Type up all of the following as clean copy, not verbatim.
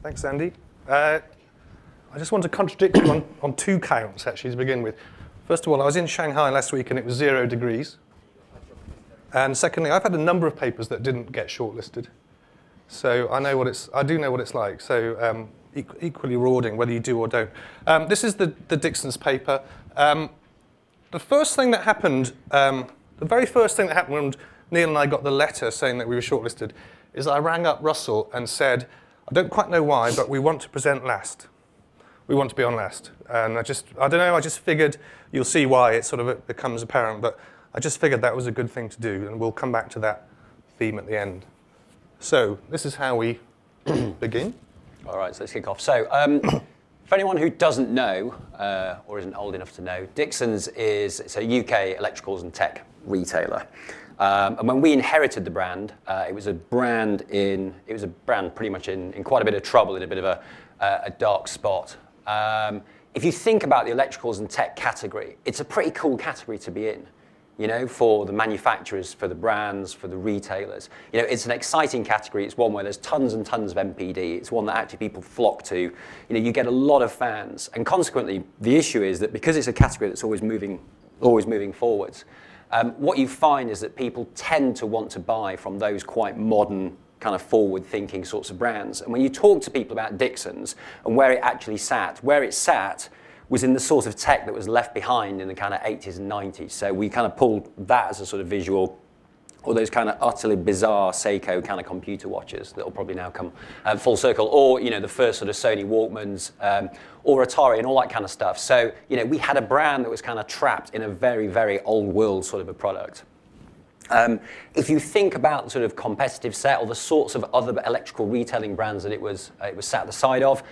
Thanks, Andy. I just want to contradict you on two counts, actually, to begin with. First of all, I was in Shanghai last week, and it was 0 degrees. And secondly, I've had a number of papers that didn't get shortlisted. So I do know what it's like. So equally rewarding, whether you do or don't. This is the Dixons paper. The first thing that happened, the very first thing that happened when Neil and I got the letter saying that we were shortlisted, is I rang up Russell and said, I don't quite know why, but we want to present last. We want to be on last. And I don't know, I just figured, you'll see why it sort of becomes apparent, but I just figured that was a good thing to do, and we'll come back to that theme at the end. So this is how we begin. All right, so let's kick off. So for anyone who doesn't know, or isn't old enough to know, Dixons it's a UK electricals and tech retailer. And when we inherited the brand, it was a brand pretty much in quite a bit of trouble, in a bit of a dark spot. If you think about the electricals and tech category, it's a pretty cool category to be in, you know, for the manufacturers, for the brands, for the retailers. You know, it's an exciting category. It's one where there's tons and tons of MPD. It's one that actually people flock to. You know, you get a lot of fans. And consequently, the issue is that because it's a category that's always moving forwards, what you find is that people tend to want to buy from those quite modern, kind of forward-thinking sorts of brands. And when you talk to people about Dixons and where it actually sat, where it sat was in the sort of tech that was left behind in the kind of 80s and 90s. So we kind of pulled that as a sort of visual, or those kind of utterly bizarre Seiko kind of computer watches that will probably now come full circle, or, you know, the first sort of Sony Walkmans, or Atari and all that kind of stuff. So, you know, we had a brand that was kind of trapped in a very, very old world sort of a product. If you think about the sort of competitive set or the sorts of other electrical retailing brands that it was sat at the side of,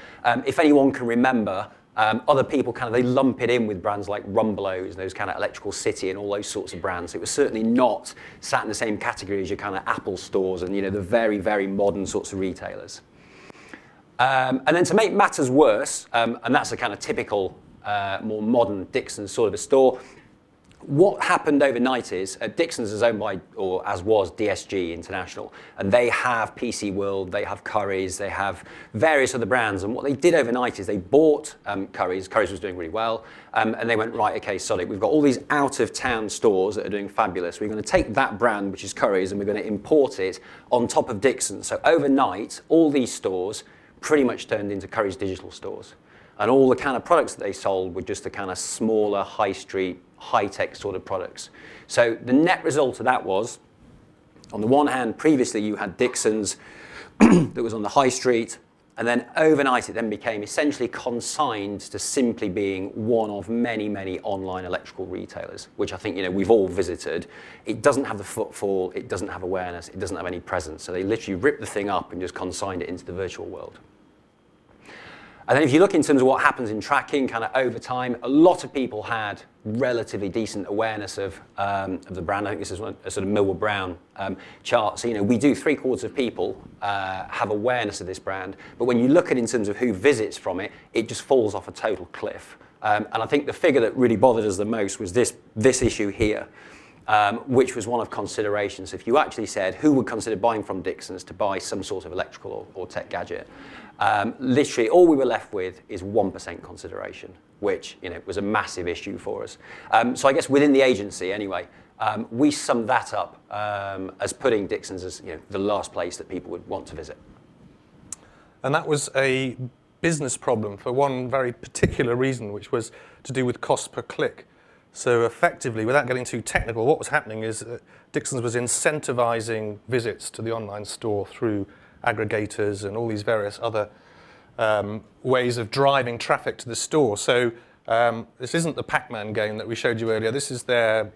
if anyone can remember, other people they lump it in with brands like Rumbelows, those kind of Electrical City and all those sorts of brands. It was certainly not sat in the same category as your kind of Apple stores and, you know, the very, very modern sorts of retailers. And then to make matters worse, and that's a kind of typical, more modern Dixons sort of a store, what happened overnight is Dixons is owned by, or as was, DSG International, and they have PC World, they have Currys, they have various other brands. And what they did overnight is they bought Currys. Currys was doing really well, and they went, right, okay, solid. We've got all these out-of-town stores that are doing fabulous. We're going to take that brand, which is Currys, and we're going to import it on top of Dixons. So overnight, all these stores pretty much turned into Currys digital stores. And all the kind of products that they sold were just the kind of smaller, high street, high-tech sort of products. So the net result of that was, on the one hand, previously you had Dixons that was on the high street, and then overnight it then became essentially consigned to simply being one of many, many online electrical retailers, which I think, you know, we've all visited. It doesn't have the footfall, it doesn't have awareness, it doesn't have any presence. So they literally ripped the thing up and just consigned it into the virtual world. And then if you look in terms of what happens in tracking kind of over time, a lot of people had relatively decent awareness of the brand. I think this is a sort of Millward Brown chart. So, you know, we do 3/4 of people have awareness of this brand. But when you look at it in terms of who visits from it, it just falls off a total cliff. And I think the figure that really bothered us the most was this issue here, which was one of consideration. So if you actually said who would consider buying from Dixons to buy some sort of electrical or tech gadget, literally all we were left with is 1% consideration, which, you know, was a massive issue for us. So I guess within the agency anyway, we summed that up as putting Dixons as, you know, the last place that people would want to visit. And that was a business problem for one very particular reason, which was to do with cost per click. So effectively, without getting too technical, what was happening is Dixons was incentivizing visits to the online store through aggregators and all these various other ways of driving traffic to the store. So this isn't the Pac-Man game that we showed you earlier. This is their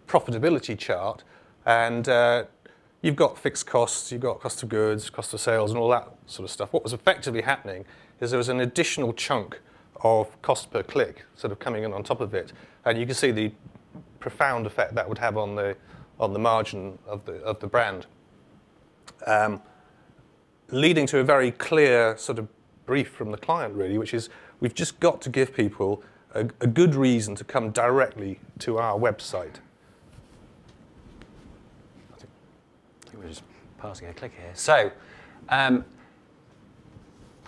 profitability chart, and you've got fixed costs, you've got cost of goods, cost of sales, and all that sort of stuff. What was effectively happening is there was an additional chunk of cost per click sort of coming in on top of it, and you can see the profound effect that would have on the margin of the brand, leading to a very clear sort of brief from the client, really, which is we've just got to give people a good reason to come directly to our website. I think we're just passing a click here. So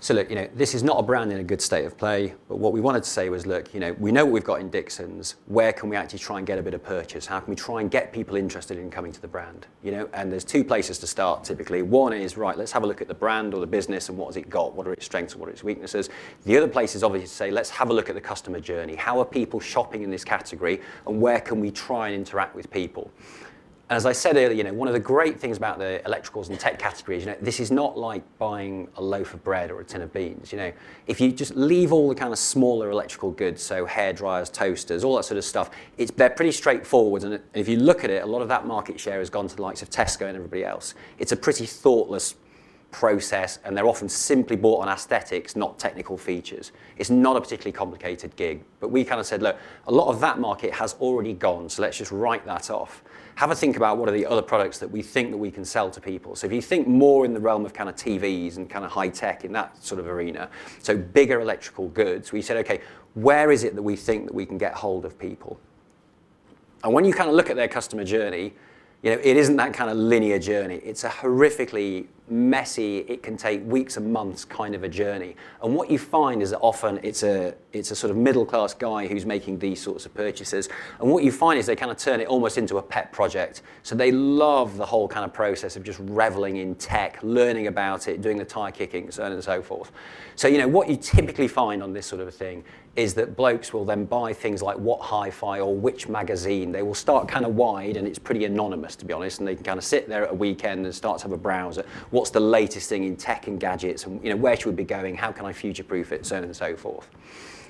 So look, this is not a brand in a good state of play, but what we wanted to say was, look, we know what we've got in Dixons. Where can we actually try and get a bit of purchase? How can we try and get people interested in coming to the brand? And there's two places to start typically. One is, right, let's have a look at the brand or the business and what has it got? What are its strengths and what are its weaknesses? The other place is obviously to say, let's have a look at the customer journey. How are people shopping in this category and where can we try and interact with people? And as I said earlier, one of the great things about the electricals and tech categories, this is not like buying a loaf of bread or a tin of beans. If you just leave all the kind of smaller electrical goods, so hair dryers, toasters, all that sort of stuff, they're pretty straightforward. And if you look at it, a lot of that market share has gone to the likes of Tesco and everybody else. It's a pretty thoughtless process, and they're often simply bought on aesthetics, not technical features. It's not a particularly complicated gig. But we kind of said, look, a lot of that market has already gone, so let's just write that off. Have a think about what are the other products that we think that we can sell to people. So if you think more in the realm of kind of TVs and kind of high tech in that sort of arena, so bigger electrical goods, we said, okay, where is it that we think that we can get hold of people? And when you kind of look at their customer journey, it isn't that kind of linear journey. It's a horrifically messy, it can take weeks and months kind of a journey. And what you find is that often it's a sort of middle-class guy who's making these sorts of purchases. And what you find is they kind of turn it almost into a pet project. So they love the whole kind of process of just reveling in tech, learning about it, doing the tire kicking, so on and so forth. So what you typically find on this sort of a thing is that blokes will then buy things like What Hi-Fi or Which Magazine. They will start kind of wide, and it's pretty anonymous, to be honest, and they can kind of sit there at a weekend and start to have a browse at what's the latest thing in tech and gadgets, and where should we be going, how can I future-proof it, so on and so forth.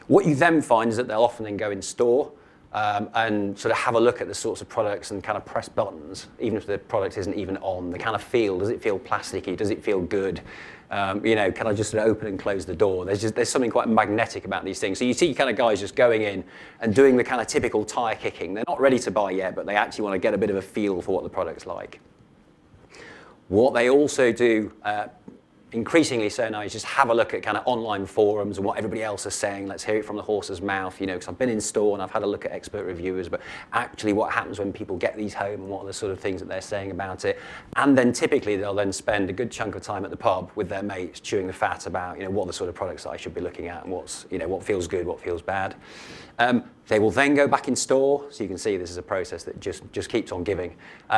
What you then find is that they'll often then go in store and sort of have a look at the sorts of products and kind of press buttons, even if the product isn't even on. The kind of feel, does it feel plasticky? Does it feel good? Can I just sort of open and close the door? There's something quite magnetic about these things. So you see kind of guys just going in and doing the kind of typical tire kicking. They're not ready to buy yet, but they actually want to get a bit of a feel for what the product's like. What they also do, increasingly so now, is just have a look at kind of online forums and what everybody else is saying. Let's hear it from the horse's mouth, because I've been in store and I've had a look at expert reviewers, but actually what happens when people get these home and what are the sort of things that they're saying about it. And then typically they'll then spend a good chunk of time at the pub with their mates chewing the fat about, what are the sort of products that I should be looking at and what's, what feels good, what feels bad. They will then go back in store, so you can see this is a process that just keeps on giving.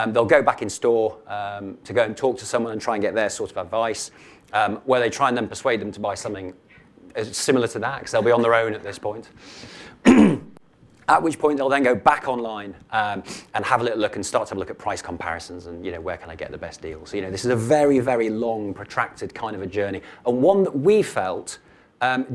They'll go back in store to go and talk to someone and try and get their sort of advice, where they try and then persuade them to buy something similar to that, because they'll be on their own at this point. At which point they'll then go back online and have a little look and start to have a look at price comparisons and where can I get the best deal. So this is a very, very long, protracted kind of a journey, and one that we felt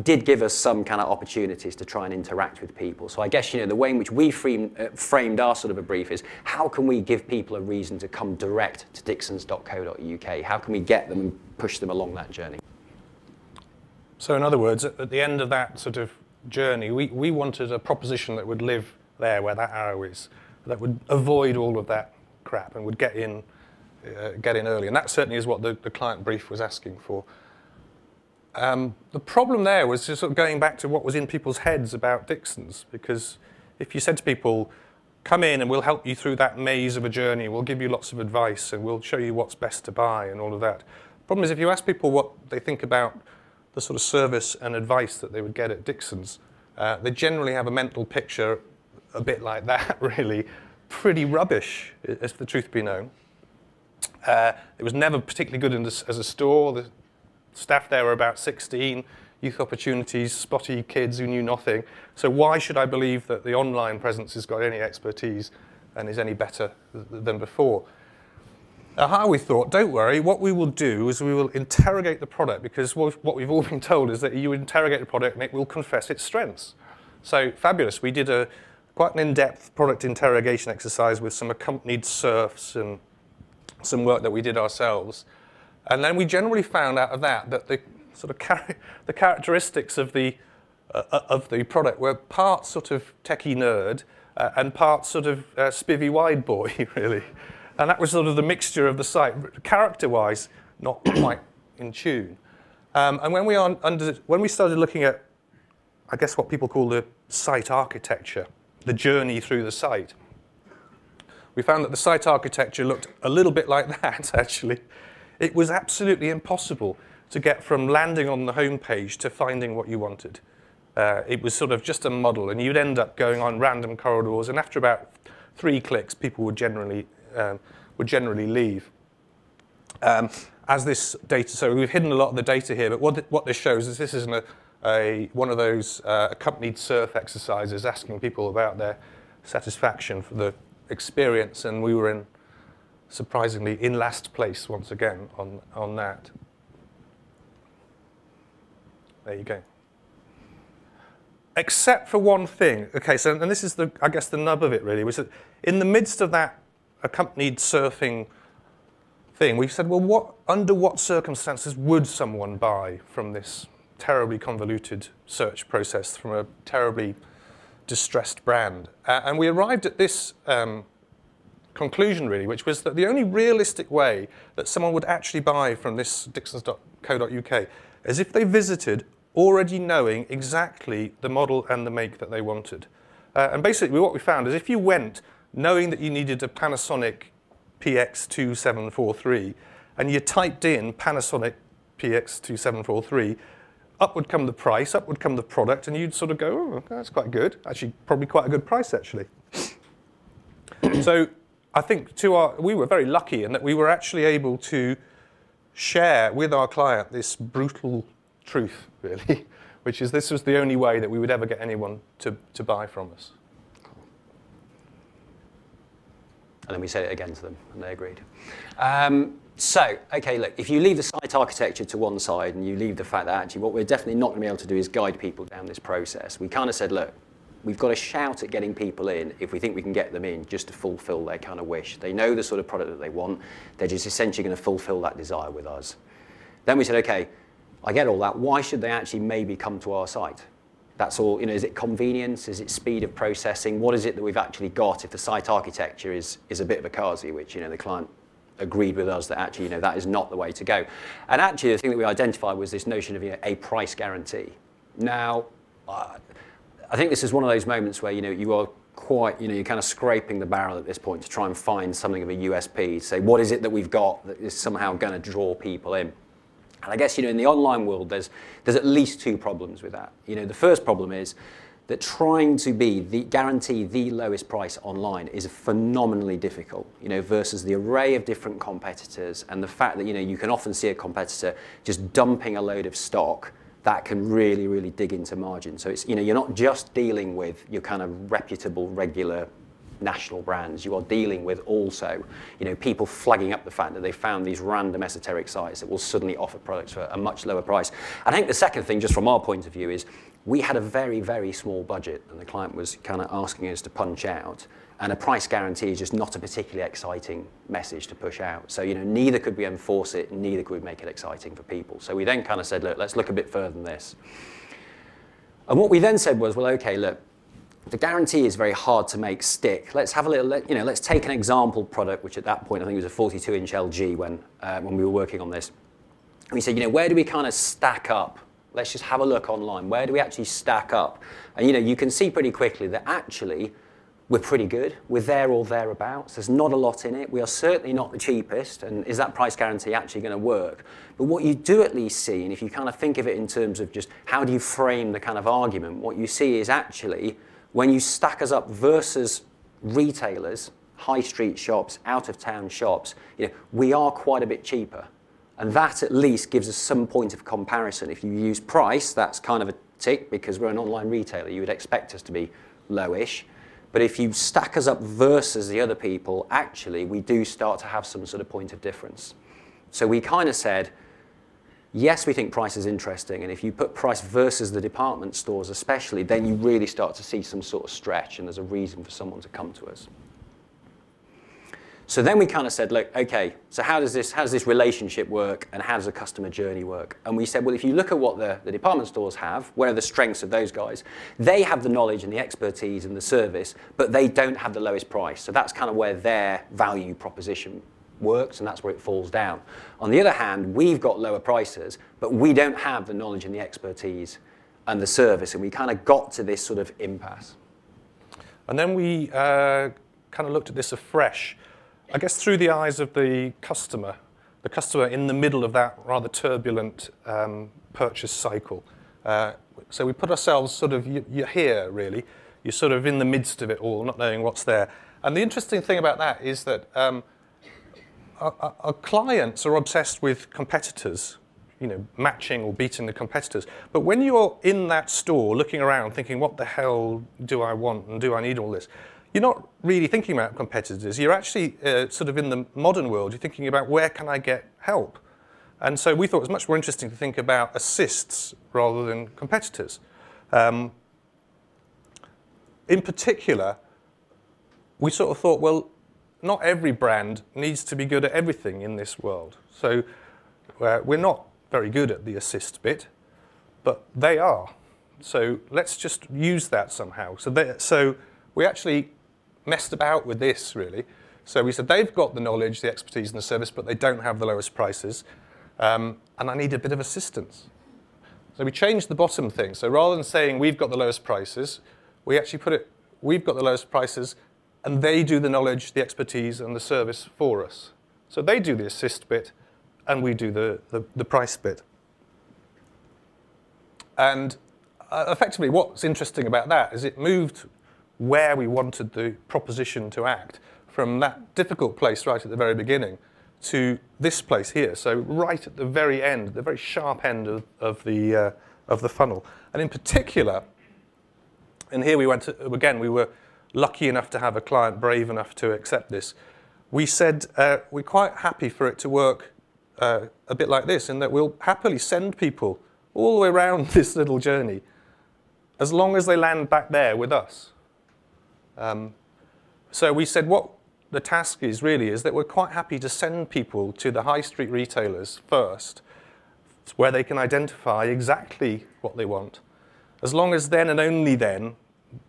did give us some kind of opportunities to try and interact with people. So I guess the way in which we framed our sort of a brief is, how can we give people a reason to come direct to dixons.co.uk? How can we get them and push them along that journey? So in other words, at the end of that sort of journey, we wanted a proposition that would live there where that arrow is, that would avoid all of that crap and would get in early. And that certainly is what the client brief was asking for. The problem there was just sort of going back to what was in people's heads about Dixons, because if you said to people, come in and we'll help you through that maze of a journey, we'll give you lots of advice and we'll show you what's best to buy and all of that. The problem is if you ask people what they think about the sort of service and advice that they would get at Dixons, they generally have a mental picture a bit like that, really. Pretty rubbish, if the truth be known. It was never particularly good as a store. The staff there were about 16, youth opportunities, spotty kids who knew nothing. So why should I believe that the online presence has got any expertise and is any better than before? How we thought, don't worry, what we will do is we will interrogate the product, because what we've all been told is that you interrogate the product and it will confess its strengths. So fabulous. We did quite an in-depth product interrogation exercise with some accompanied surfs and some work that we did ourselves. And then we generally found out of that the sort of the characteristics of the product were part sort of techie nerd and part sort of spivvy wide boy, really. And that was sort of the mixture of the site, character-wise, not quite in tune. And when we started looking at, I guess what people call the site architecture, the journey through the site, we found that the site architecture looked a little bit like that, actually. it was absolutely impossible to get from landing on the home page to finding what you wanted. It was sort of just a model, and you'd end up going on random corridors, and after about 3 clicks, people would generally leave. As this data, so we've hidden a lot of the data here, but what this shows is this is one of those accompanied surf exercises asking people about their satisfaction for the experience, and we were surprisingly in last place once again on that. There you go. Except for one thing. Okay, so and this is I guess the nub of it really, was that in the midst of that accompanied surfing thing, we said, well, under what circumstances would someone buy from this terribly convoluted search process from a terribly distressed brand? And we arrived at this conclusion, really, which was that the only realistic way that someone would actually buy from this Dixons.co.uk is if they visited already knowing exactly the model and the make that they wanted. And basically what we found is if you went knowing that you needed a Panasonic PX2743 and you typed in Panasonic PX2743, up would come the price, up would come the product, and you'd sort of go, oh, that's quite good. Actually, probably quite a good price, actually. So I think we were very lucky in that we were actually able to share with our client this brutal truth, really, which is this was the only way that we would ever get anyone to buy from us. And then we said it again to them, and they agreed. So, okay, look, if you leave the site architecture to one side and you leave the fact that actually what we're definitely not going to be able to do is guide people down this process, we kind of said, look, we've got to shout at getting people in if we think we can get them in just to fulfill their kind of wish. They know the sort of product that they want. They're just essentially going to fulfill that desire with us. Then we said, okay, I get all that. Why should they actually maybe come to our site? That's all, is it convenience? Is it speed of processing? What is it that we've actually got if the site architecture is a bit of a CASI, which, the client agreed with us that actually, that is not the way to go. And actually, the thing that we identified was this notion of a price guarantee. Now, I think this is one of those moments where, you are quite, you're kind of scraping the barrel at this point to try and find something of a USP, to say, what is it that we've got that is somehow going to draw people in? And I guess, in the online world, there's at least 2 problems with that. The first problem is that trying to guarantee the lowest price online is phenomenally difficult, versus the array of different competitors and the fact that, you can often see a competitor just dumping a load of stock that can really, really dig into margin. So it's, you're not just dealing with your kind of reputable, regular national brands. You are dealing with also, people flagging up the fact that they found these random esoteric sites that will suddenly offer products for a much lower price. I think the second thing, just from our point of view, is we had a very, very small budget, and the client was kind of asking us to punch out. And a price guarantee is just not a particularly exciting message to push out. So, neither could we enforce it, neither could we make it exciting for people. So we then kind of said, look, let's look a bit further than this. And what we then said was, well, okay, look, the guarantee is very hard to make stick. Let's have a little, let's take an example product, which at that point I think was a 42-inch LG when we were working on this. And we said, where do we kind of stack up? Let's just have a look online. Where do we actually stack up? And you can see pretty quickly that actually we're pretty good. We're there or thereabouts. There's not a lot in it. We are certainly not the cheapest. And is that price guarantee actually going to work? But what you do at least see, and if you kind of think of it in terms of just how do you frame the kind of argument, what you see is actually when you stack us up versus retailers, high street shops, out of town shops, we are quite a bit cheaper. And that at least gives us some point of comparison. If you use price, that's kind of a tick because we're an online retailer. You would expect us to be lowish. But if you stack us up versus the other people, actually we do start to have some sort of point of difference. So we kind of said, yes, we think price is interesting, and if you put price versus the department stores especially, then you really start to see some sort of stretch, and there's a reason for someone to come to us. So then we kind of said, look, okay, so how does this relationship work, and how does the customer journey work? And we said, well, if you look at what the department stores have, where are the strengths of those guys? They have the knowledge and the expertise and the service, but they don't have the lowest price. So that's kind of where their value proposition works, and that's where it falls down. On the other hand, we've got lower prices, but we don't have the knowledge and the expertise and the service, and we kind of got to this sort of impasse. And then we kind of looked at this afresh, I guess through the eyes of the customer a customer in the middle of that rather turbulent purchase cycle. So we put ourselves sort of, you're here really, you're sort of in the midst of it all, not knowing what's there. And the interesting thing about that is that our clients are obsessed with competitors, matching or beating the competitors. But when you're in that store looking around thinking, what the hell do I want and do I need all this? You're not really thinking about competitors. You're actually sort of in the modern world, you're thinking about where can I get help? And so we thought it was much more interesting to think about assists rather than competitors. In particular, we sort of thought, well, not every brand needs to be good at everything in this world. So we're not very good at the assist bit, but they are. So let's just use that somehow. So we actually messed about with this, really. So we said they've got the knowledge, the expertise, and the service, but they don't have the lowest prices. And I need a bit of assistance. So we changed the bottom thing. So rather than saying we've got the lowest prices, we actually put it, we've got the lowest prices, and they do the knowledge, the expertise, and the service for us. So they do the assist bit, and we do the price bit. And effectively, what's interesting about that is it moved where we wanted the proposition to act from that difficult place right at the very beginning to this place here. So right at the very end, the very sharp end of the funnel. And in particular, and here we went to, again, we were lucky enough to have a client brave enough to accept this. We said we're quite happy for it to work a bit like this, in that we'll happily send people all the way around this little journey as long as they land back there with us. So we said what the task is really is that we're quite happy to send people to the high street retailers first, where they can identify exactly what they want. As long as then and only then,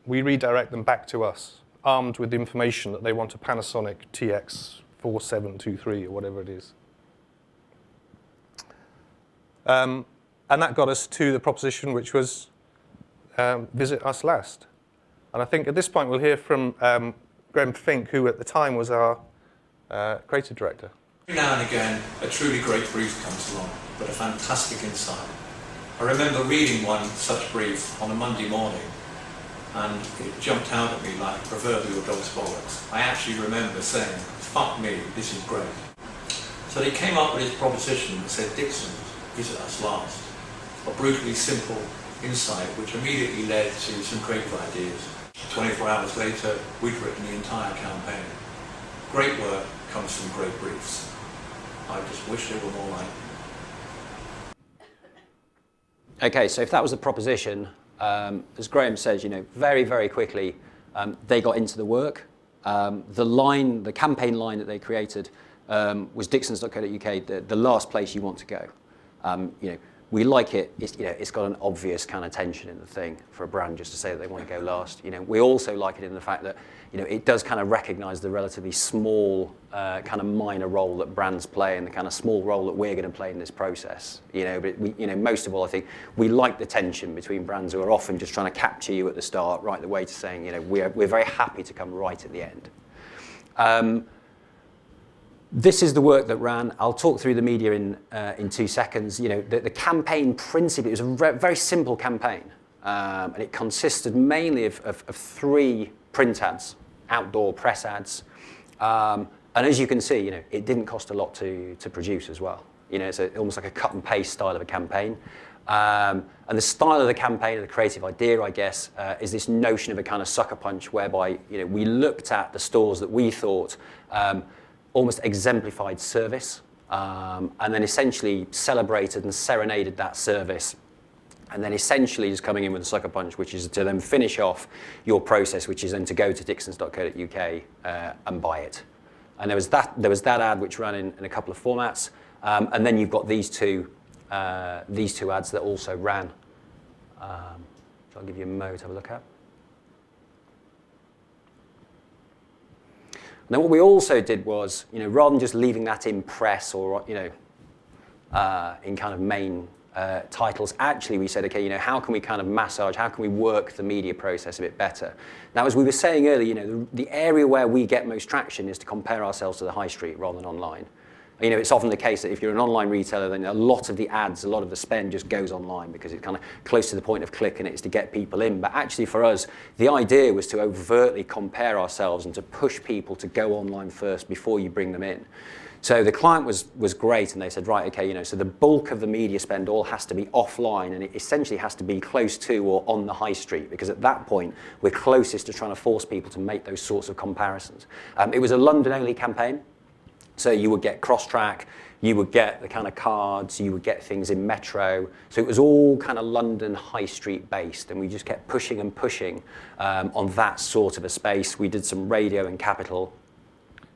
we redirect them back to us, armed with the information that they want a Panasonic TX4723 or whatever it is. And that got us to the proposition which was visit us last. And I think at this point we'll hear from Graham Fink, who at the time was our creative director. Every now and again, a truly great brief comes along, but a fantastic insight. I remember reading one such brief on a Monday morning, and it jumped out at me like proverbial dog's bollocks. I actually remember saying, fuck me, this is great. So they came up with this proposition that said, Dixons, visit us last. A brutally simple insight which immediately led to some creative ideas. 24 hours later, we'd written the entire campaign. Great work comes from great briefs. I just wish there were more like it. Okay, so if that was the proposition, as Graham says, very, very quickly, they got into the work. The campaign line that they created was Dixons.co.uk, the last place you want to go. We like it. It's got an obvious kind of tension in the thing for a brand just to say that they want to go last. We also like it in the fact that it does kind of recognise the relatively small, kind of minor role that brands play and the kind of small role that we're going to play in this process. But most of all, I think we like the tension between brands who are often just trying to capture you at the start, right the way to saying, we're very happy to come right at the end. This is the work that ran. I'll talk through the media in 2 seconds. The campaign principally, it was a very simple campaign. And it consisted mainly of 3 print ads, outdoor press ads. And as you can see, it didn't cost a lot to produce as well. It's almost like a cut and paste style of a campaign. And the style of the campaign and the creative idea, I guess, is this notion of a kind of sucker punch whereby we looked at the stores that we thought almost exemplified service, and then essentially celebrated and serenaded that service, and then essentially just coming in with a sucker punch, which is to then finish off your process, which is then to go to Dixons.co.uk and buy it. And there was that ad which ran in a couple of formats, and then you've got these two ads that also ran. So I'll give you a mo to have a look at. Now, what we also did was, rather than just leaving that in press or, in kind of main titles, actually we said, okay, how can we kind of massage, how can we work the media process a bit better? Now, as we were saying earlier, the area where we get most traction is to compare ourselves to the high street rather than online. You know, it's often the case that if you're an online retailer, then a lot of the ads, a lot of the spend just goes online because it's kind of close to the point of click and it's to get people in. But actually for us, the idea was to overtly compare ourselves and to push people to go online first before you bring them in. So the client was great, and they said, right, okay, you know, so the bulk of the media spend all has to be offline, and it essentially has to be close to or on the high street, because at that point, we're closest to trying to force people to make those sorts of comparisons. It was a London-only campaign, so you would get cross-track, you would get the kind of cards, you would get things in Metro. So it was all kind of London high street based, and we just kept pushing and pushing on that sort of a space. We did some radio in Capital.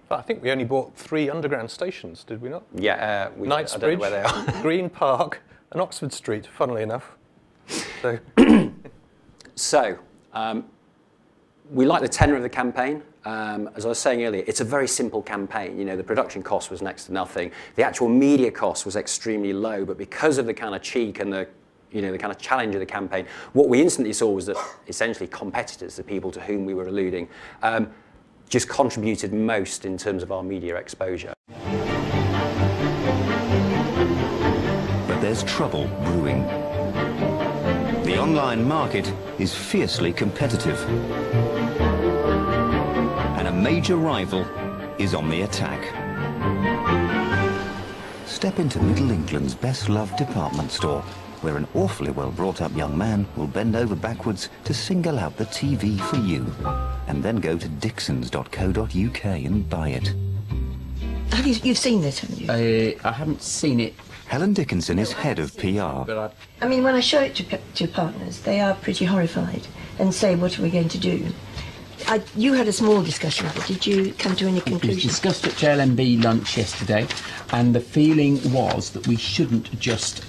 But I think we only bought 3 underground stations, did we not? Yeah, Knightsbridge, where they are. Green Park, and Oxford Street, funnily enough. So, we like the tenor of the campaign. As I was saying earlier, it's a very simple campaign. You know, the production cost was next to nothing. The actual media cost was extremely low, but because of the kind of cheek and the kind of challenge of the campaign, what we instantly saw was that essentially competitors, the people to whom we were alluding, just contributed most in terms of our media exposure. But there's trouble brewing. The online market is fiercely competitive, and a major rival is on the attack. Step into Middle England's best-loved department store, where an awfully well-brought-up young man will bend over backwards to single out the TV for you, and then go to Dixons.co.uk and buy it. You've seen this, haven't you? I haven't seen it. Helen Dickinson is head of PR. I mean, when I show it to partners, they are pretty horrified and say, what are we going to do? You had a small discussion of it. Did you come to any It was conclusion? discussed at JLMB lunch yesterday, and the feeling was that we shouldn't just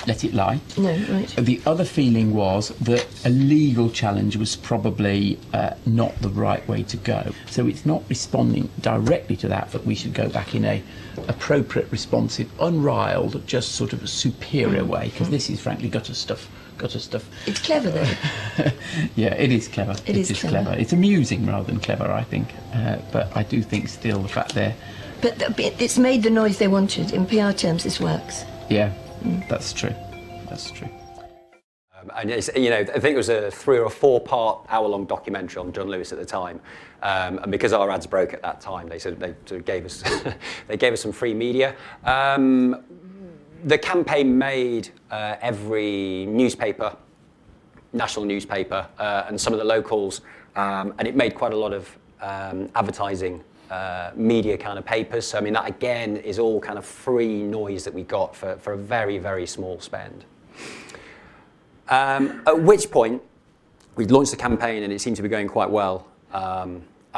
let it lie. No, right. The other feeling was that a legal challenge was probably not the right way to go. So it's not responding directly to that we should go back in a appropriate, responsive, unriled, just sort of a superior way, because this is frankly gutter stuff. It's clever, though. Yeah, it is clever. It is clever. It's amusing rather than clever, I think. But I do think still the fact there. But it's made the noise they wanted. In PR terms, this works. Yeah, that's true. That's true. And it's, you know, I think it was a 3 or 4 part hour-long documentary on John Lewis at the time, and because our ads broke at that time, they sort of gave us they gave us some free media. The campaign made every newspaper, national newspaper, and some of the locals, and it made quite a lot of advertising media kind of papers. So I mean, that again is all kind of free noise that we got for a very, very small spend. At which point, we launched the campaign and it seemed to be going quite well.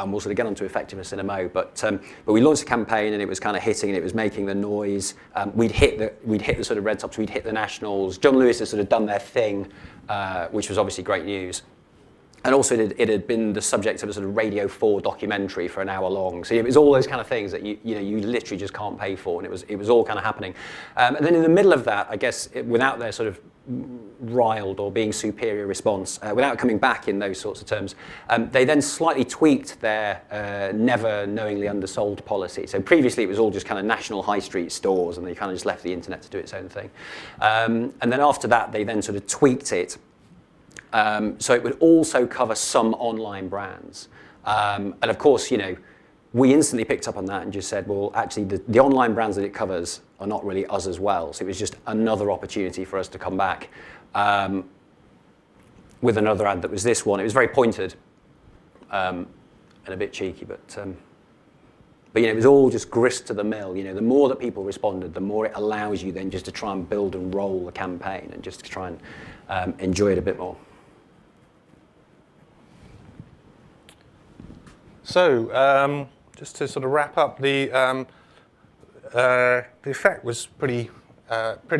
And we'll sort of get onto effectiveness in a mo. But we launched the campaign and it was kind of hitting and it was making the noise. We'd hit the sort of red tops. We'd hit the nationals. John Lewis had sort of done their thing, which was obviously great news. And also it had been the subject of a sort of Radio 4 documentary for an hour long. So it was all those kind of things that you literally just can't pay for, and it was all kind of happening. And then in the middle of that, I guess, without their sort of riled or being superior response, without coming back in those sorts of terms, they then slightly tweaked their never knowingly undersold policy. So previously it was all just kind of national high street stores, and they kind of just left the internet to do its own thing. And then after that, they then sort of tweaked it. So it would also cover some online brands. And of course, we instantly picked up on that and just said, well, actually, the online brands that it covers are not really us as well. So it was just another opportunity for us to come back with another ad that was this one. It was very pointed and a bit cheeky, but it was all just grist to the mill. The more that people responded, the more it allows you then just to try and build and roll the campaign and just to try and enjoy it a bit more. So, just to sort of wrap up, the effect was pretty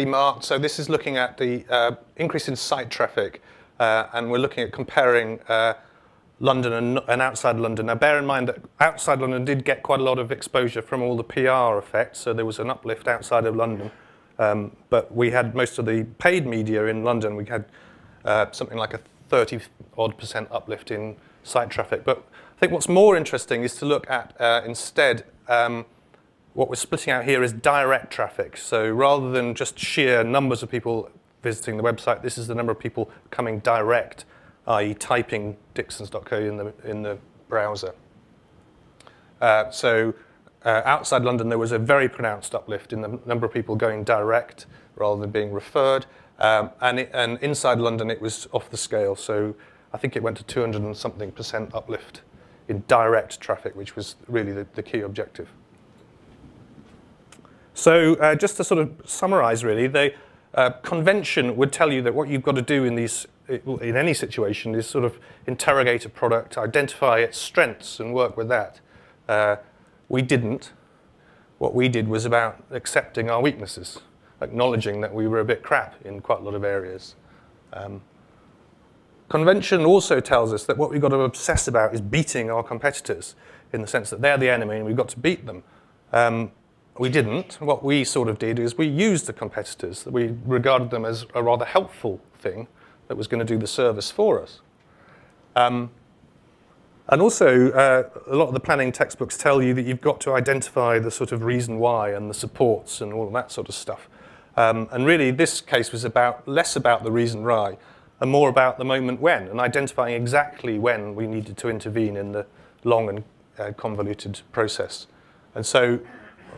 marked. So this is looking at the increase in site traffic, and we're looking at comparing London and outside London. Now, bear in mind that outside London did get quite a lot of exposure from all the PR effects, so there was an uplift outside of London. But we had most of the paid media in London. We had something like a 30-odd% uplift in site traffic. But I think what's more interesting is to look at instead what we're splitting out here is direct traffic. So rather than just sheer numbers of people visiting the website, this is the number of people coming direct, i.e. typing Dixons.co in the browser. Outside London, there was a very pronounced uplift in the number of people going direct rather than being referred. And inside London, it was off the scale. So I think it went to 200 and something % uplift in direct traffic, which was really the key objective. So just to sort of summarize, really, the convention would tell you that what you've got to do in any situation is sort of interrogate a product, identify its strengths, and work with that. We didn't. What we did was about accepting our weaknesses, acknowledging that we were a bit crap in quite a lot of areas. Convention also tells us that what we've got to obsess about is beating our competitors, in the sense that they're the enemy and we've got to beat them. We didn't. What we sort of did is we used the competitors. We regarded them as a rather helpful thing that was going to do the service for us. And also, a lot of the planning textbooks tell you that you've got to identify the sort of reason why and the supports and all of that sort of stuff. And really, this case was less about the reason why and more about the moment when, and identifying exactly when we needed to intervene in the long and convoluted process. And so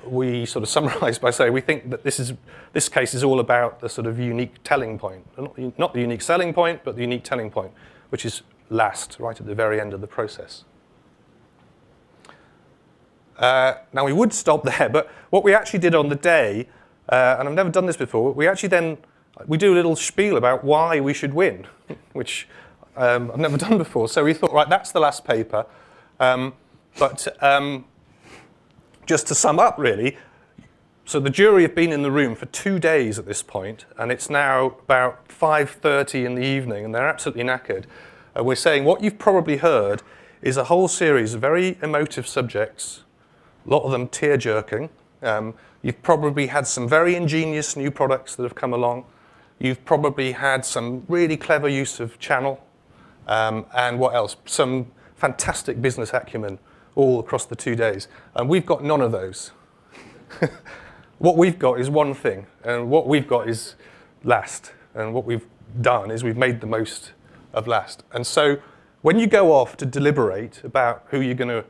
we sort of summarize by saying we think that this case is all about the sort of unique telling point. Not the unique selling point, but the unique telling point, which is last, right at the very end of the process. Now, we would stop there, but what we actually did on the day, and I've never done this before, we do a little spiel about why we should win, which I've never done before. So we thought, right, that's the last paper. Just to sum up, really, so the jury have been in the room for 2 days at this point, and it's now about 5:30 in the evening, and they're absolutely knackered. We're saying what you've probably heard is a whole series of very emotive subjects, a lot of them tear-jerking. You've probably had some very ingenious new products that have come along. You've probably had some really clever use of channel. And what else? Some fantastic business acumen all across the 2 days. And we've got none of those. What we've got is one thing, and what we've got is last. And what we've done is we've made the most of last. And so when you go off to deliberate about who you're going to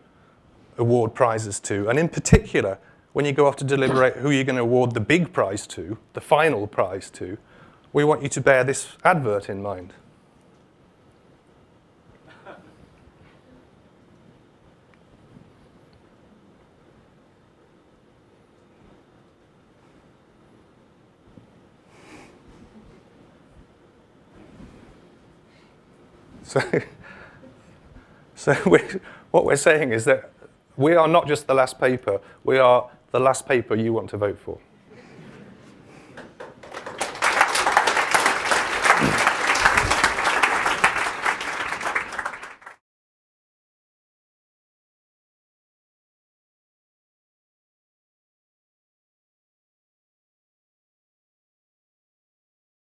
award prizes to, and in particular, when you go off to deliberate who you're going to award the big prize to, the final prize to, we want you to bear this advert in mind. So what we're saying is that we are not just the last paper, we are the last paper you want to vote for.